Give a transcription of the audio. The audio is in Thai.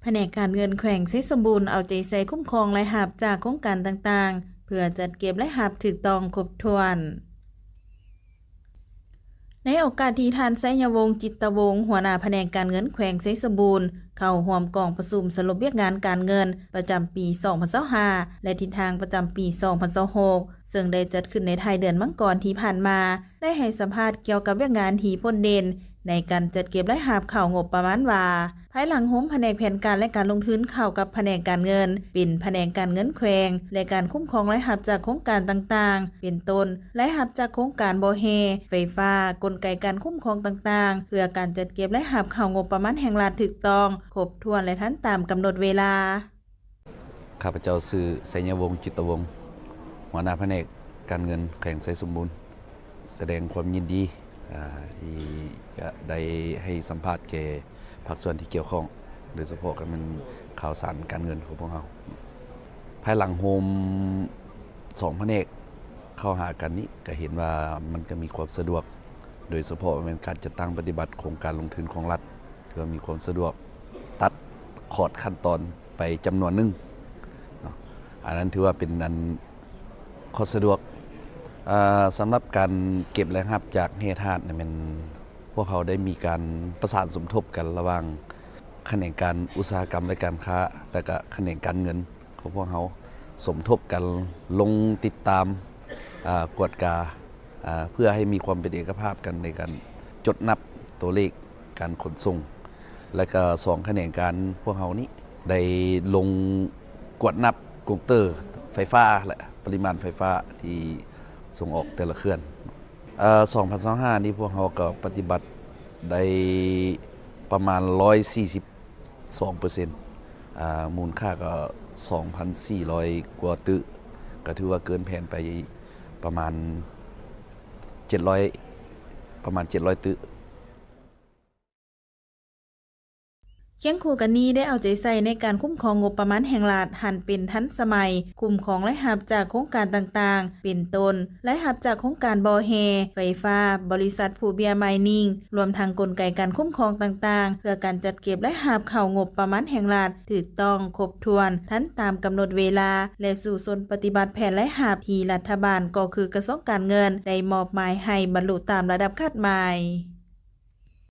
แผนกการเงินแขวงไชยสมบูรณ์เอาใจใส่คุ้มครองรายรับจากโครงการต่างๆเพื่อจัดเก็บรายรับถูกต้องครบถ้วนในโอกาสที่ท่านไสยวงศ์จิตวงศ์หัวหน้าแผนกการเงินแขวงไชยสมบูรณ์เข้าร่วมกองประชุมสรุปเวียกงานการเงินประจำปี 2025และทิศทางประจำปี 2026ซึ่งได้จัดขึ้นในไทยเดือนมังกรที่ผ่านมาได้ให้สัมภาษณ์เกี่ยวกับเวียกงานที่พ้นเด่นในการจัดเก็บรายรับเข้างบประมาณว่าภายหลังโฮมแผนกแผนการและการลงทุนเข้ากับแผนกการเงินเป็นแผนกการเงินแขวงและการคุ้มครองรายรับจากโครงการต่างๆเป็นต้นรายรับจากโครงการบ่อแฮไฟฟ้ากลไกการคุ้มครองต่างๆเพื่อการจัดเก็บรายรับเข้างบประมาณแห่งรัฐถูกต้องครบถ้วนและทันตามกำหนดเวลาข้าพเจ้าชื่อไสยวงศ์จิตวงศ์หัวหน้าแผนกการเงินแขวงไชยสมบูรณ์แสดงความยินดีที่จะได้ให้สัมภาษณ์แก่ภาคส่วนที่เกี่ยวข้องโดยเฉพาะกับมันข่าวสารการเงินของพวกเราภายหลังโฮม2แผนกเข้าหากันนี้ก็เห็นว่ามันก็มีความสะดวกโดยเฉพาะเป็นการจัดตั้งปฏิบัติโครงการลงทุนของรัฐก็มีความสะดวกตัดขอดขั้นตอนไปจำนวนหนึ่งอันนั้นถือว่าเป็นอันข้อสะดวกสำหรับการเก็บรายรับจากเฮทาสเนี่ยมันพวกเขาได้มีการประสานสมทบกันระหว่างแขนงการอุตสาหกรรมและการค้าและก็แขนงการเงินของพวกเขาสมทบกันลงติดตามกวดกาเพื่อให้มีความเป็นเอกภาพกันในการจดนับตัวเลขการขนส่งและก็2แขนงการพวกเขานี้ได้ลงกวดนับกงเตอร์ไฟฟ้าและปริมาณไฟฟ้าที่ส่งออกแต่ละเคลื่อน2025นี้พวกเขาก็ปฏิบัติได้ประมาณ 142%มูลค่าก็ 2,400 กว่าตึก็ถือว่าเกินแผนไปประมาณ700ตึเคียงคู่กันนี้ได้เอาใจใส่ในการคุ้มครองงบประมาณแห่งรัฐหันเป็นทันสมัยคุ้มครองรายรับจากโครงการต่างๆเป็นต้นรายรับจากโครงการบ่อแฮไฟฟ้าบริษัทผู้เบียร์ไมนิ่งรวมทั้งกลไกการคุ้มครองต่างๆเพื่อการจัดเก็บรายรับเข้างบประมาณแห่งรัฐถูกต้องครบถ้วนทันตามกำหนดเวลาและสู่ส่วนปฏิบัติแผนรายรับที่รัฐบาลก็คือกระทรวงการเงินได้มอบหมายให้บรรลุตามระดับคาดหมาย